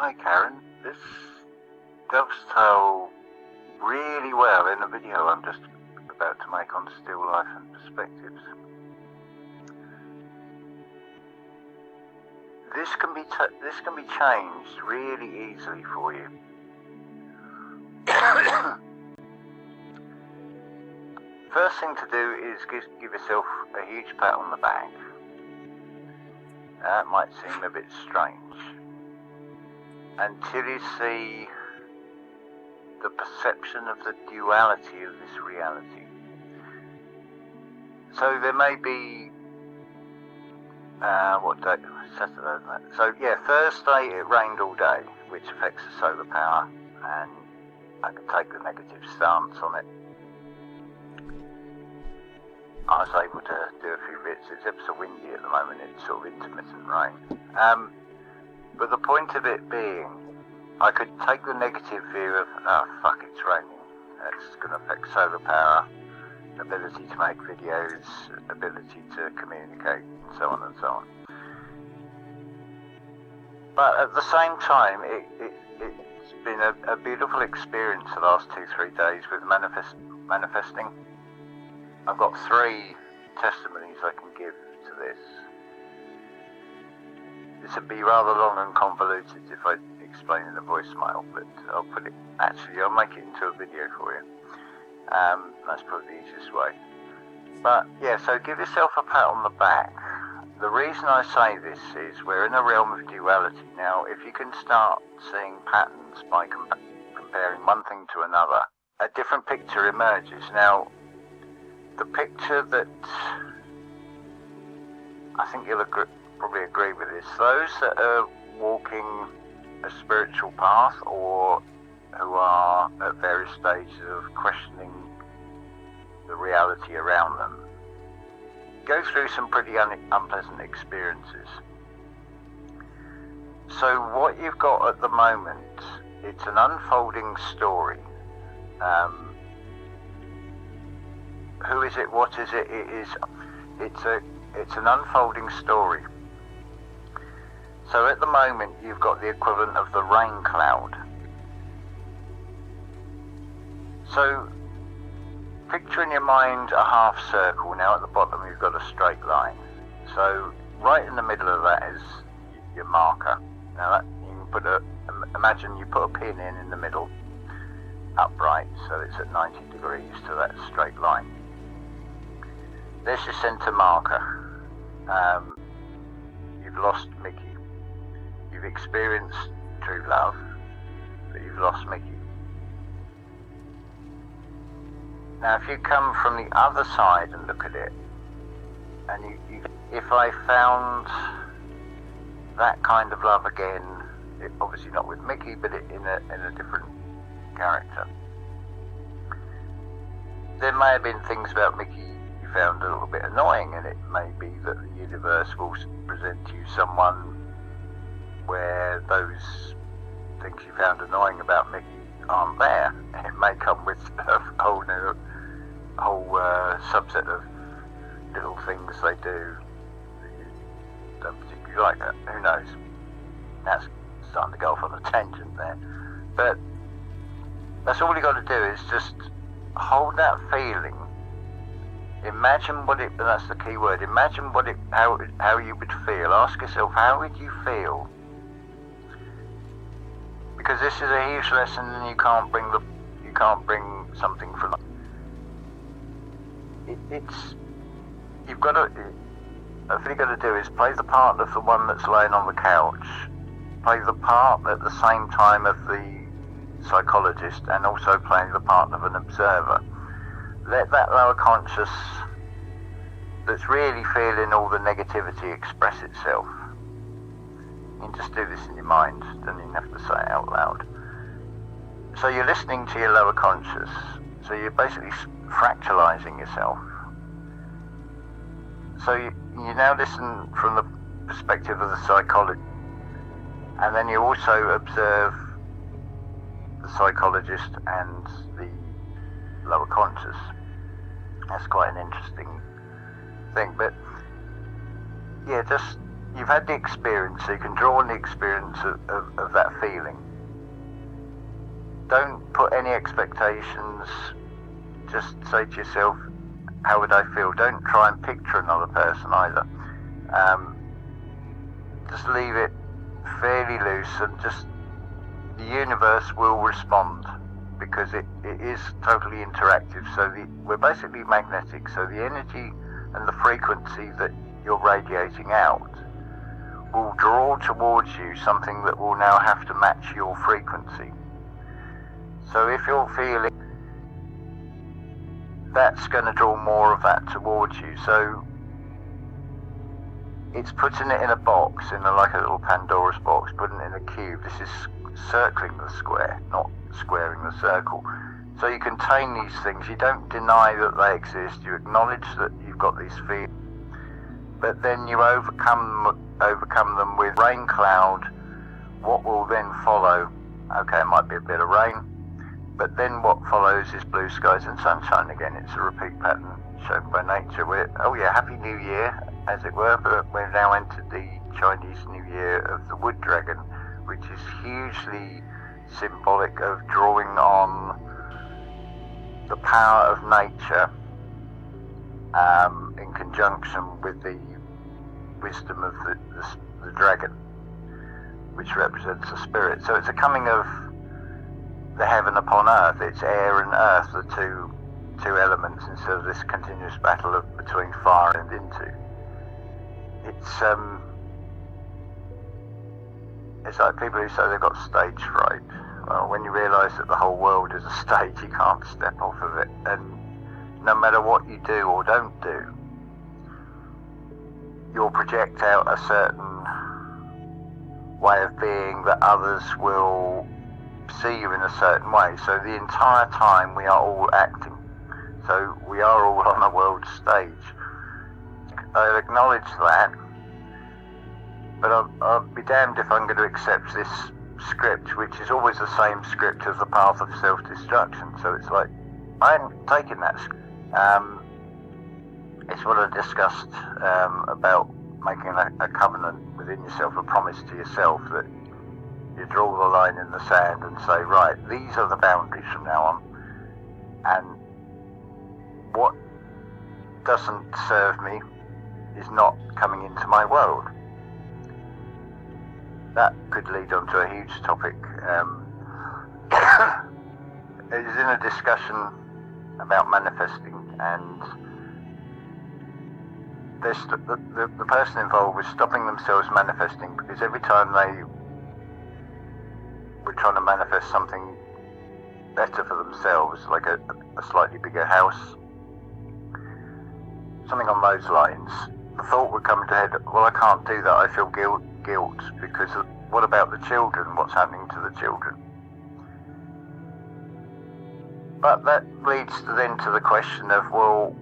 Hi Karen, this dovetails really well in a video I'm just about to make on still life and perspectives. This can be changed really easily for you. First thing to do is give yourself a huge pat on the back. That might seem a bit strange until you see the perception of the duality of this reality. So there may be what day? Saturday, isn't it? So yeah, Thursday it rained all day, which affects the solar power, and I could take the negative stance on it. I was able to do a few bits. It's ever so windy at the moment, it's sort of intermittent rain. But the point of it being, I could take the negative view of, oh fuck, it's raining, it's going to affect solar power, ability to make videos, ability to communicate, and so on and so on. But at the same time, it's been a beautiful experience the last 2-3 days with manifesting. I've got 3 testimonies I can give to this. This would be rather long and convoluted if I explain in a voicemail, but I'll make it into a video for you. That's probably the easiest way. But yeah, so give yourself a pat on the back. The reason I say this is we're in a realm of duality now. If you can start seeing patterns by comparing one thing to another, a different picture emerges. Now, the picture that I think you'll probably agree with this, those that are walking a spiritual path or who are at various stages of questioning the reality around them, go through some pretty unpleasant experiences. So what you've got at the moment, it's an unfolding story. Who is it? What is it? It's an unfolding story. So at the moment, you've got the equivalent of the rain cloud. So picture in your mind a half circle. Now at the bottom, you've got a straight line. So right in the middle of that is your marker. Now that you can imagine you put a pin in the middle, upright, so it's at 90 degrees to that straight line. There's your centre marker. You've lost Mickey. You've experienced true love, but you've lost Mickey. Now if you come from the other side and look at it, and if I found that kind of love again, obviously not with Mickey, but in a different character, there may have been things about Mickey you found a little bit annoying, and it may be that the universe will present to you someone where those things you found annoying about Mickey aren't there. It may come with a whole subset of little things they do that you don't particularly like. That. Who knows? That's starting to go off on a tangent there. But that's all you got to do is just hold that feeling. Imagine what it, and that's the key word, imagine how you would feel. Ask yourself, how would you feel? Because this is a huge lesson, and you can't bring something from you've got to, what you've got to do is play the part of the one that's laying on the couch, play the part at the same time of the psychologist, and also play the part of an observer. Let that lower conscious that's really feeling all the negativity express itself. You can just do this in your mind, don't even have to say it out loud. So you're listening to your lower conscious, so you're basically fractalizing yourself. So you now listen from the perspective of the psychologist, and then you also observe the psychologist and the lower conscious. That's quite an interesting thing, but yeah, just you've had the experience, so you can draw on the experience of that feeling. Don't put any expectations. Just say to yourself, how would I feel? Don't try and picture another person either. Just leave it fairly loose, and just the universe will respond, because it is totally interactive. So we're basically magnetic, so the energy and the frequency that you're radiating out will draw towards you something that will now have to match your frequency. So if you're feeling, that's going to draw more of that towards you. So it's putting it in a box, like a little Pandora's box, putting it in a cube. This is circling the square, not squaring the circle. So you contain these things. You don't deny that they exist. You acknowledge that you've got these feelings, but then you overcome them with rain cloud. What will then follow? Okay, it might be a bit of rain, but then what follows is blue skies and sunshine again. It's a repeat pattern shown by nature. Happy New Year, as it were, but we've now entered the Chinese New Year of the wood dragon, which is hugely symbolic of drawing on the power of nature in conjunction with the wisdom of the dragon, which represents the spirit. So it's a coming of the heaven upon earth. It's air and earth, the two elements, instead of this continuous battle between fire and into. It's like people who say they've got stage fright. Well, when you realise that the whole world is a stage, you can't step off of it. And no matter what you do or don't do, you'll project out a certain way of being that others will see you in a certain way. So the entire time we are all acting. So we are all on a world stage. I'll acknowledge that, but I'll be damned if I'm going to accept this script, which is always the same script as the path of self-destruction. So it's like, I ain't taking that script. It's what I discussed about making a covenant within yourself, a promise to yourself that you draw the line in the sand and say, right, these are the boundaries from now on, and what doesn't serve me is not coming into my world. That could lead on to a huge topic. It is in a discussion about manifesting, and the person involved was stopping themselves manifesting, because every time they were trying to manifest something better for themselves, like a slightly bigger house, something on those lines, the thought would come into head, well, I can't do that, I feel guilt, because what about the children? What's happening to the children? But that leads then to the question of, well,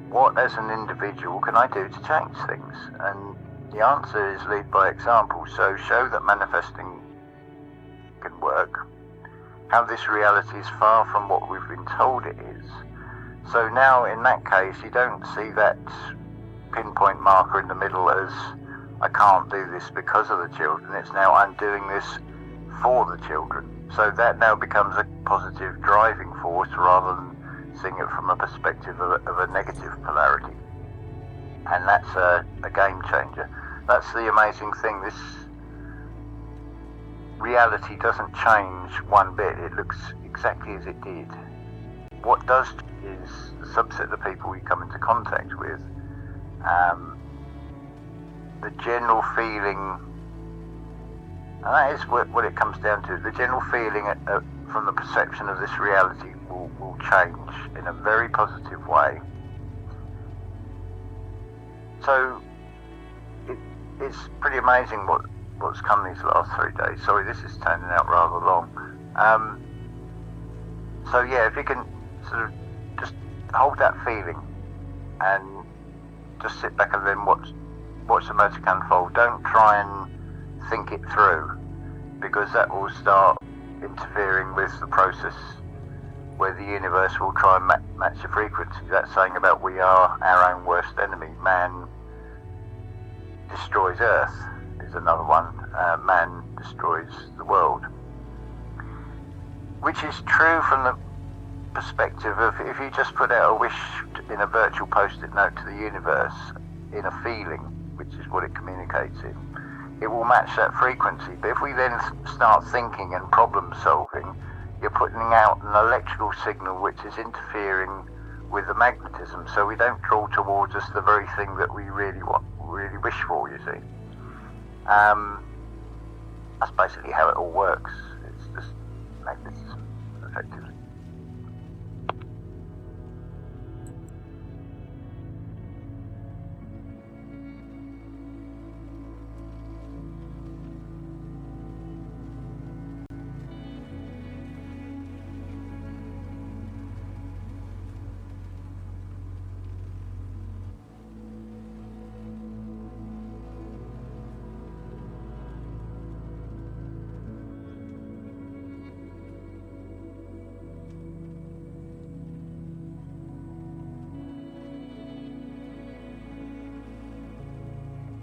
what as an individual can I do to change things? And the answer is lead by example. So show that manifesting can work, how this reality is far from what we've been told it is. So now in that case, you don't see that pinpoint marker in the middle as, I can't do this because of the children. It's now, I'm doing this for the children. So that now becomes a positive driving force, rather than seeing it from a perspective of a negative polarity. And that's a game changer. That's the amazing thing. This reality doesn't change one bit. It looks exactly as it did. What does is the subset of people we come into contact with, the general feeling, and that is what it comes down to. The general feeling from the perception of this reality will change in a very positive way. So it's pretty amazing what's come these last 3 days. Sorry, this is turning out rather long. So yeah, if you can sort of just hold that feeling and just sit back and then watch the magic unfold. Don't try and think it through, because that will start interfering with the process where the universe will try and match the frequency. That's saying about we are our own worst enemy. Man destroys Earth is another one. Man destroys the world. Which is true from the perspective of if you just put out a wish in a virtual post-it note to the universe in a feeling, which is what it communicates in, it will match that frequency. But if we then start thinking and problem solving, you're putting out an electrical signal which is interfering with the magnetism, so we don't draw towards us the very thing that we really want, really wish for, you see. That's basically how it all works. It's just magnetism, effectively.